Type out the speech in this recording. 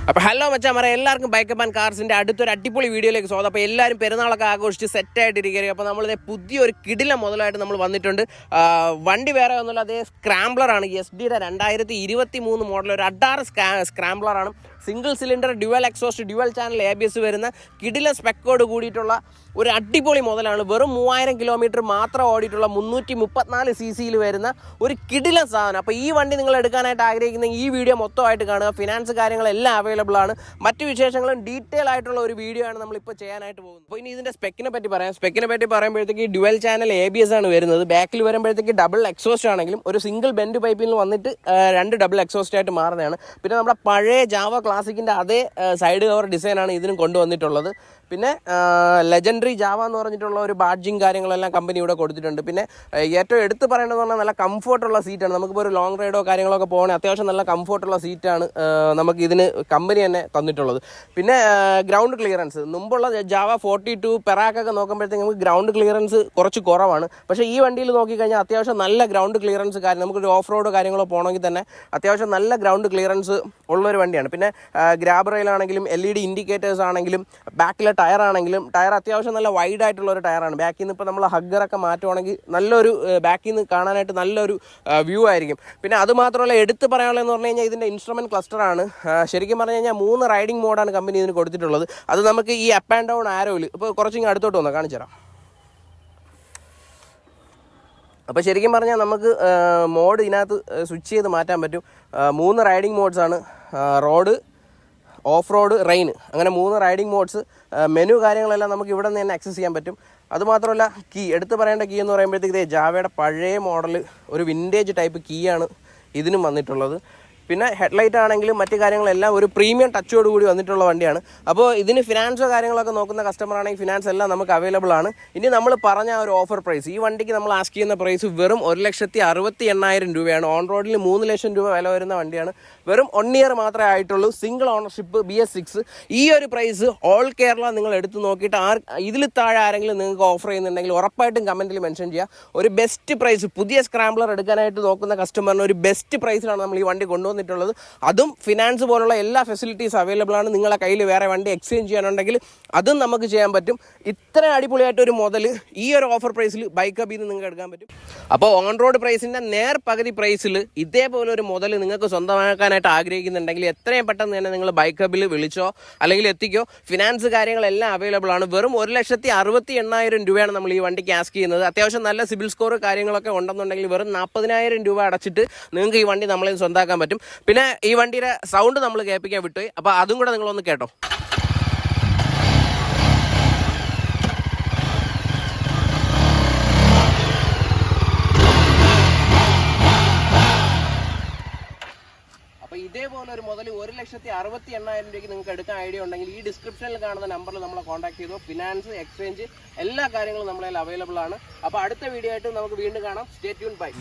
അപ്പോൾ ഹലോ മച്ചാമാരെ, എല്ലാവർക്കും ബൈക്കപ്പ് ആൻഡ് കാർസിൻ്റെ അടുത്തൊരു അടിപൊളി വീഡിയോയിലേക്ക് സ്വാഗതം. അപ്പോൾ എല്ലാവരും പെരുന്നാളൊക്കെ ആഘോഷിച്ച് സെറ്റായിട്ടിരിക്കുകയും അപ്പോൾ നമ്മളിത് പുതിയൊരു കിടില മുതലായിട്ട് നമ്മൾ വന്നിട്ടുണ്ട്. വണ്ടി വേറെ ഒന്നുമില്ല, അതേ സ്ക്രാംബ്ലറാണ്. SD-യുടെ 2023 മോഡൽ ഒരു അഡാറ് സ്ക്രാംബ്ലറാണ്. Single cylinder dual exhaust dual channel ABS വരുന്ന കിടില സ്പെക്കോട് കൂടിയിട്ടുള്ള ഒരു അടിപൊളി മുതലാണ്. വെറും 3000 കിലോമീറ്റർ മാത്രം ഓടിയിട്ടുള്ള 334 cc വരുന്ന ഒരു കിടില സാധനം. അപ്പോൾ ഈ വണ്ടി നിങ്ങൾ എടുക്കാനായിട്ട് ആഗ്രഹിക്കുന്ന ഈ വീഡിയോ മൊത്തമായിട്ട് കാണുക. ഫിനാൻസ് കാര്യങ്ങളെല്ലാം അവൈലബിൾ ആണ്. മറ്റു വിശേഷങ്ങളും ഡീറ്റെയിൽ ആയിട്ടുള്ള ഒരു വീഡിയോ ആണ് നമ്മളിപ്പോൾ ചെയ്യാനായിട്ട് പോകുന്നത്. അപ്പോൾ ഇനി ഇതിൻ്റെ സ്പെക്കിനെ പറ്റി പറയാം. സ്പെക്കിനെ പറ്റി പറയുമ്പോഴത്തേക്ക് ഡ്യുവൽ ചാനൽ ABS ആണ് വരുന്നത്. ബാക്കിൽ വരുമ്പോഴത്തേക്ക് ഡബിൾ എക്സോസ്റ്റ് ആണെങ്കിലും ഒരു സിംഗിൾ ബെൻഡ് പൈപ്പിൽ നിന്ന് വന്നിട്ട് 2 ഡബിൾ എക്സോസ്റ്റ് ആയിട്ട് മാറുന്നതാണ്. പിന്നെ നമ്മുടെ പഴയ ജാവ ക്ലാസിക്കിൻ്റെ അതേ സൈഡ് കവർ ഡിസൈനാണ് ഇതിനും കൊണ്ടുവന്നിട്ടുള്ളത്. പിന്നെ ലെജൻഡറി ജാവ എന്ന് പറഞ്ഞിട്ടുള്ള ഒരു ബാഡ്ജിങ് കാര്യങ്ങളെല്ലാം കമ്പനി ഇവിടെ കൊടുത്തിട്ടുണ്ട്. പിന്നെ ഏറ്റവും എടുത്ത് പറയേണ്ടതെന്ന് പറഞ്ഞാൽ നല്ല കംഫർട്ടുള്ള സീറ്റാണ്. നമുക്കിപ്പോൾ ഒരു ലോങ് റൈഡോ കാര്യങ്ങളൊക്കെ പോകണേ അത്യാവശ്യം നല്ല കംഫർട്ടുള്ള സീറ്റാണ് നമുക്ക് ഇതിന് കമ്പനി തന്നെ തന്നിട്ടുള്ളത്. പിന്നെ ഗ്രൗണ്ട് ക്ലിയറൻസ് മുമ്പുള്ള ജാവ 42 പെറാക്കൊക്കെ നോക്കുമ്പോഴത്തേക്ക് നമുക്ക് ഗ്രൗണ്ട് ക്ലിയറൻസ് കുറച്ച് കുറവാണ്. പക്ഷേ ഈ വണ്ടിയിൽ നോക്കിക്കഴിഞ്ഞാൽ അത്യാവശ്യം നല്ല ഗ്രൗണ്ട് ക്ലിയറൻസ് കാര്യം നമുക്കൊരു ഓഫ് റോഡ് കാര്യങ്ങളോ പോകണമെങ്കിൽ തന്നെ അത്യാവശ്യം നല്ല ഗ്രൗണ്ട് ക്ലിയറൻസ് ഉള്ളൊരു വണ്ടിയാണ്. പിന്നെ ഗ്രാബ് റെയിലാണെങ്കിലും LED ഇൻഡിക്കേറ്റേഴ്സ് ആണെങ്കിലും ബാക്കിലെ ടയർ ആണെങ്കിലും ടയർ അത്യാവശ്യം നല്ല വൈഡ് ആയിട്ടുള്ള ഒരു ടയറാണ്. ബാക്കിൽ നിന്ന് ഇപ്പോൾ നമ്മൾ ഹഗ്ഗറൊക്കെ മാറ്റുവാണെങ്കിൽ നല്ലൊരു ബാക്കിൽ നിന്ന് കാണാനായിട്ട് നല്ലൊരു വ്യൂ ആയിരിക്കും. പിന്നെ അതുമാത്രമല്ല എടുത്ത് പറയാനുള്ളതെന്ന് പറഞ്ഞു കഴിഞ്ഞാൽ ഇതിൻ്റെ ഇൻസ്ട്രുമെൻറ്റ് ക്ലസ്റ്ററാണ്. ശരിക്കും പറഞ്ഞു കഴിഞ്ഞാൽ 3 റൈഡിംഗ് മോഡാണ് കമ്പനി ഇതിന് കൊടുത്തിട്ടുള്ളത്. അത് നമുക്ക് ഈ അപ്പ് ആൻഡ് ഡൗൺ ആരോയിൽ ഇപ്പോൾ കുറച്ചിങ്ങനെ അടുത്തോട്ട് വന്നാൽ കാണിച്ചു തരാം. അപ്പോൾ ശരിക്കും പറഞ്ഞാൽ നമുക്ക് മോഡ് ഇതിനകത്ത് സ്വിച്ച് ചെയ്ത് മാറ്റാൻ പറ്റും. 3 റൈഡിംഗ് മോഡ്സാണ്. റോഡ്, ഓഫ് റോഡ്, റെയിൻ, അങ്ങനെ 3 റൈഡിംഗ് മോഡ്സ്. മെനു കാര്യങ്ങളെല്ലാം നമുക്ക് ഇവിടെ നിന്ന് തന്നെ ആക്സസ് ചെയ്യാൻ പറ്റും. അതുമാത്രമല്ല കീ എടുത്ത് പറയേണ്ട കീ എന്ന് പറയുമ്പോഴത്തേക്ക് ജാവയുടെ പഴയ മോഡൽ ഒരു വിൻറ്റേജ് ടൈപ്പ് കീ ആണ് ഇതിനും വന്നിട്ടുള്ളത്. പിന്നെ ഹെഡ്ലൈറ്റ് ആണെങ്കിലും മറ്റു കാര്യങ്ങളെല്ലാം ഒരു പ്രീമിയം ടച്ചോട് കൂടി വന്നിട്ടുള്ള വണ്ടിയാണ്. അപ്പോൾ ഇതിന് ഫിനാൻസോ കാര്യങ്ങളൊക്കെ നോക്കുന്ന കസ്റ്റമർ ആണെങ്കിൽ ഫിനാൻസ് എല്ലാം നമുക്ക് അവൈലബിൾ ആണ്. ഇനി നമ്മൾ പറഞ്ഞ ഒരു ഓഫർ പ്രൈസ്, ഈ വണ്ടിക്ക് നമ്മൾ ആസ്ക് ചെയ്യുന്ന പ്രൈസ് വെറും 1,68,000 രൂപയാണ്. ഓൺ റോഡിൽ 3 ലക്ഷം രൂപ വില വരുന്ന വണ്ടിയാണ്. വെറും 1 ഇയർ മാത്രമേ ആയിട്ടുള്ളൂ. Single ownership, BS6. ഈ ഒരു പ്രൈസ് ഓൾ കേരള നിങ്ങൾ എടുത്ത് നോക്കിയിട്ട് ഇതിൽ താഴെ ആരെങ്കിലും നിങ്ങൾക്ക് ഓഫർ ചെയ്യുന്നുണ്ടെങ്കിൽ ഉറപ്പായിട്ടും കമൻറ്റിൽ മെൻഷൻ ചെയ്യുക. ഒരു ബെസ്റ്റ് പ്രൈസ്, പുതിയ സ്ക്രാംബ്ലർ എടുക്കാനായിട്ട് നോക്കുന്ന കസ്റ്റമറിന് ഒരു ബെസ്റ്റ് പ്രൈസിലാണ് നമ്മൾ ഈ വണ്ടി കൊണ്ടുവന്നിട്ടുള്ളത്. അതും ഫിനാൻസ് പോലുള്ള എല്ലാ ഫെസിലിറ്റീസ് അവൈലബിൾ ആണ്. നിങ്ങളെ കയ്യിൽ വേറെ വണ്ടി എക്സ്ചേഞ്ച് ചെയ്യാനുണ്ടെങ്കിൽ അതും നമുക്ക് ചെയ്യാൻ പറ്റും. ഇത്ര അടിപൊളിയായിട്ടൊരു മുതൽ ഈ ഒരു ഓഫർ പ്രൈസിൽ ബൈക്ക് ഹബിൽ നിന്ന് നിങ്ങൾക്ക് എടുക്കാൻ പറ്റും. അപ്പോൾ ഓൺ റോഡ് പ്രൈസിൻ്റെ പകുതി പ്രൈസിൽ ഇതേപോലെ ഒരു മുതൽ നിങ്ങൾക്ക് സ്വന്തമാക്കാനായിട്ട് ആഗ്രഹിക്കുന്നുണ്ടെങ്കിൽ എത്രയും പെട്ടെന്ന് തന്നെ നിങ്ങൾ ബൈക്ക് ഹബിൽ വിളിച്ചോ അല്ലെങ്കിൽ എത്തിക്കോ. ഫിനാൻസ് കാര്യങ്ങളെല്ലാം അവൈലബിൾ ആണ്. വെറും 1,68,000 രൂപയാണ് നമ്മൾ ഈ വണ്ടിക്ക് ആസ്ക് ചെയ്യുന്നത്. അത്യാവശ്യം നല്ല സിബിൽ സ്കോർ കാര്യങ്ങളൊക്കെ ഉണ്ടെന്നുണ്ടെങ്കിൽ വെറും 40,000 രൂപ അടച്ചിട്ട് നിങ്ങൾക്ക് ഈ വണ്ടി നമ്മളെ സ്വന്തമാക്കാൻ പറ്റും. പിന്നെ ഈ വണ്ടിയുടെ സൗണ്ട് നമ്മൾ കേൾപ്പിക്കാൻ വിട്ടുപോയി. അപ്പോൾ അതും കൂടെ നിങ്ങളൊന്ന് കേട്ടോ. അപ്പോൾ ഇതേപോലെ ഒരു മുതൽ 1,68,000 രൂപയ്ക്ക് നിങ്ങൾക്ക് എടുക്കാൻ ഐഡിയ ഉണ്ടെങ്കിൽ ഈ ഡിസ്ക്രിപ്ഷനിൽ കാണുന്ന നമ്പറിൽ നമ്മളെ കോൺടാക്ട് ചെയ്തോ. ഫിനാൻസ്, എക്സ്ചേഞ്ച് എല്ലാ കാര്യങ്ങളും നമ്മളതിൽ അവൈലബിൾ ആണ്. അപ്പോൾ അടുത്ത വീഡിയോ ആയിട്ട് നമുക്ക് വീണ്ടും കാണാം. Stay tune, by.